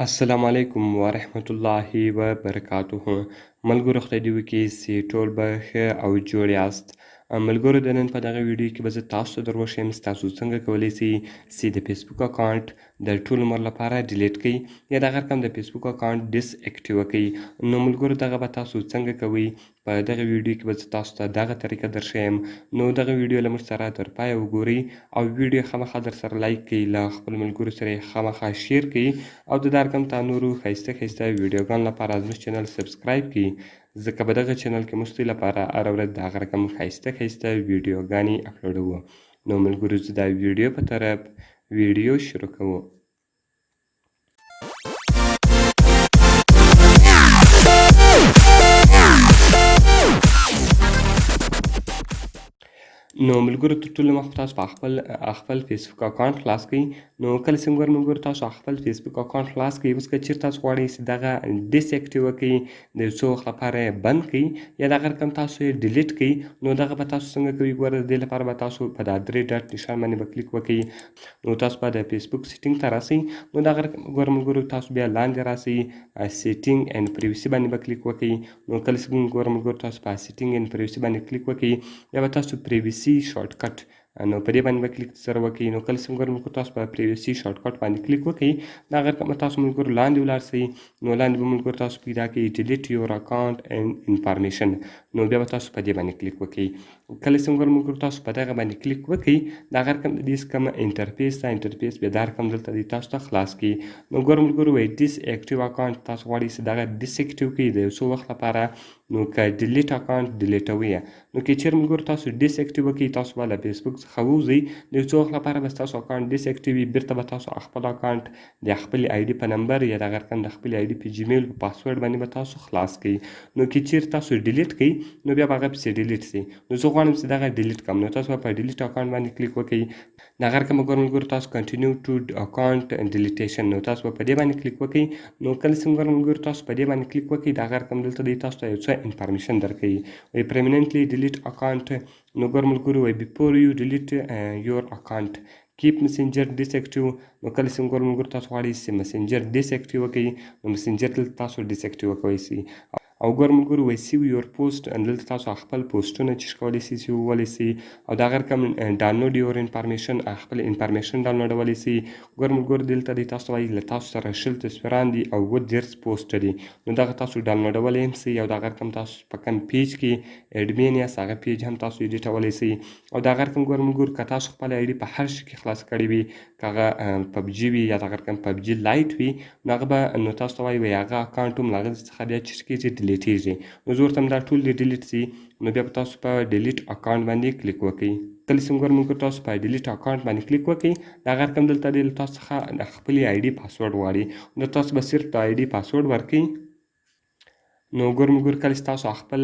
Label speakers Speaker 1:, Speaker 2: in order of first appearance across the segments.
Speaker 1: السلام علیکم ورحمت الله وبرکاته. ملګرو خدای دې وکړي چې ټول به ښه او جوړ یاست. ملګرو د نن په دغه ویډیو کې به زه تاسو ته در وښیم چې تاسو څنګه کولی سئ چې د فیسبوک اکاونټ د ټول عمر لپاره ډیلیټ کړئ یا د هغه رقم د فیسبوک اکاونټ ډیس اکټیو کړئ. نو ملګرو دغه به تاسو څنګه کوئ په دغه ویډیو کې به زه تاسو ته دغه طریقه درښیم. نو دغه ویډیو له موږ سره تر پایه وګورئ او ویډیو خامخا در سره لایک کړئ، له خپلو ملګرو سره یې خامخا شیر کړئ او د دا رقم ته نورو ښایسته ویډیوګانو لپاره زموږ چینل سبسکرایب کړئ، ځکه په دغه چینل کې موږ ستاسو لپاره هره ورځ د هغه رقم ښایسته ویډیوګانې اپلوډوو. نو ملګرو زه دا ویډیو په طرف ویډیو شروع کوو. نو ملګرو تر ټولو مخکې تاسو په خپل فیسبوک اکاونټ خلاص کړئ. نو کله چې موږ ملګرو تاسو خپل فیسبوک اکاونټ خلاص کړئ، اوس که چېرته تاسو غواړئ چې دغه ډیس اکټیو کړئ، د یو څه وخت لپاره یې بند کړئ یا دغه رقم تاسو یې ډیلیټ کړئ، نو دغه به تاسو څنګه کوئ ګوره. د دې لپاره به تاسو په دا 3 ډاټ نښان باندې به کلیک وکړئ. نو تاسو به د فیسبوک سیټینګ ته راسئ. نو دغه رقم ګوره ملګرو تاسو بیا لاندې راسئ، سیټینګ اینډ پریویسي باندې به کلیک وکړئ. نو کله چې ګوره ملګرو تاسو په سیټینګ اینډ پریویسي باندې کلیک وکړئ، بیا به تاسو پریویسي شارټ کټ نو په دې باندې به کلیک سره وکړئ. نو کله چې ملګرو تاسو په پریویسي شارټ کټ باندې کلیک وکړئ، دغه رقم به تاسو ملګرو لاندې ولاړ سئ. نو لاندې به ملګرو تاسو پیدا کړئ ډیلیټ یور اکاونټ اینډ انفارمیشن. نو بیا به تاسو په دې باندې کلیک وکړئ. کله چې ملګرو تاسو په دغه باندې کلیک وکړئ، دغه رقم د دې کومه انټرفیس ده، انټرفیس بیا دا رقم دلته دی تاسو ته خلاص کړي. نو ګوره ملګرو وایي ډیس اکټیو اکاونټ تاسو غواړئ چې دغه ډیس اکټیو کړئ د یو څه وخت لپاره. نو که ډیلیټ اکاونټ ډیلیټوئ یې، نو که چېرې ملګرو تاسو ډیس اکټیو کړئ، تاسو به له فیسبوک څخه ووځئ، د یو څه وخت لپاره به ستاسو اکاونټ ډیس اکټیو وي، بیرته به تاسو خپل اکاونټ د خپلې آی ډي په نمبر یا دغه رقم د خپلې آی ډي په جیمیل په پاسورډ باندې به تاسو خلاص کړئ. نو که چېرې تاسو ډیلیټ کړئ، نو بیا به هغه پسې ډیلیټ سي. نو زه غواړم چې دغه ډیلیټ کړم، نو تاسو به په ډیلیټ اکاونټ باندې کلیک وکړئ. دغه رقم ګوره ملګرو تاسو کنټینیو ټو اکاونټ ډیلیټیشن، نو تاسو به په دې باندې کلیک وکړئ. نو کله چې ملګرو تاسو په دې باندې کلیک وکړئ، دغه رقم دلته دی تاسو ته یو څه انفارمیشن درکوي، وایي پرمننټلی ډیلیټ اکاونټ. نو ګوره ملګرو وایي بیفور یو ډیلیټ یور اکاونټ کیپ مسنجر ډیس اکټیو. نو کله چې ملګرو تاسو غواړئ چې مسنجر ډیس اکټیو کړئ، نو مسنجر دلته تاسو ډیس اکټیو کولی سئ. او ګوره ملګرو وایي سیو یور پوسټ، دلته تاسو خپل پوسټونه چې کولی سئ چې وولئ سئ، او دغه رقم ډاونلوډ یور انفارمیشن، خپل انفارمیشن ډاونلوډولی سئ. ګوره ملګرو دلته دی تاسو وایي له تاسو سره 20 تصویران دي او 30 پوسټ دي، نو دغه تاسو ډاونلوډولی هم سئ. او دغه رقم تاسو په کوم پیج کې اډمین یاست، هغه پیج هم تاسو ایډیټولی سئ. او دغه رقم ګوره ملګرو که تاسو خپل آی ډي په هر شي کې خلاص کړې وي، که هغه پبجي وي یا دغه رقم پبجي لایټ وي، نو هغه به نو تاسو ته وایي هغه اکاونټ هم له هغه څخه بیا چې کېږي ډیلیټیږي. نو زه ورته دا ټول دې ډیلیټ سي. نو بیا به تاسو په ډیلیټ اکاونټ باندې کلیک وکړئ. کله چې ملګرو تاسو په ډیلیټ اکاونټ باندې کلیک وکړئ، دغه رقم دلته دی له تاسو څخه د خپلې آی ډي پاسورډ غواړي. نو تاسو به صرف د آی ډي پاسورډ ورکړئ. نو ګوره ملګرو کله چې تاسو خپل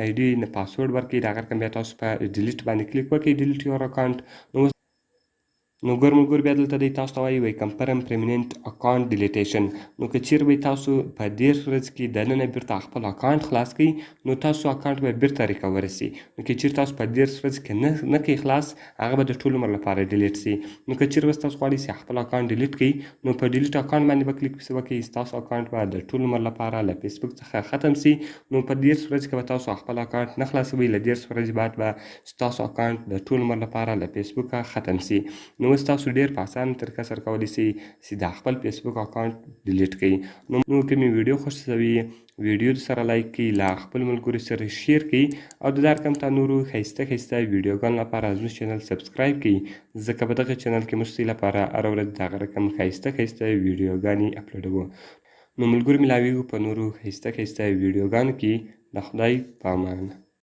Speaker 1: آی ډي پاسورډ ورکړئ، دغه رقم بیا تاسو په ډیلیټ باندې کلیک وکړئ، ډیلیټ یور اکاونټ. نو ګوره ملګرو بیا دلته دی تاسو ته وایي کنفرم پرمننټ اکاونټ ډیلیټیشن. نو که چېرې وایي تاسو په 10 ورځ کې دننه بیرته خپل اکاونټ خلاص کړئ، نو تاسو اکاونټ به بیرته ریکور سي. نو که چېرې تاسو په 10 ورځ کې نه کوئ خلاص، هغه به د ټول عمر لپاره ډیلیټ سي. نو که چېرې اوس تاسو غواړئ چې خپل اکاونټ ډیلیټ کړئ، نو په ډیلیټ اکاونټ باندې به کلیک وکړئ، ستاسو اکاونټ به د ټول عمر لپاره له فیسبوک څخه ختم سي. نو په 10 ورځ کې به تاسو خپل اکاونټ نه خلاصوئ، له 10 ورځې بعد به ستاسو اکاونټ د ټول عمر لپاره له فیسبوکه ختم سي. نو اوس تاسو ډېر په اسانه طریقه سره کولی سئ چې د خپل فیسبوک اکاونټ ډیلیټ کړئ. نو که مې ویډیو خوښ شوي، ویډیو سره لایک کړئ، له خپل ملګرو سره شیر کړئ، او د دا رقم ته نورو ښایسته ویډیوګانو لپاره زموږ چینل سبسکرایب کړئ، ځکه په دغه چینل کې موږ ستاسو لپاره هره ورځ د هغه رقم ښایسته ویډیوګانې اپلوډوو. نو ملګرو ملاویږو په نورو ښایسته ویډیوګانو کې. د خدای په امان.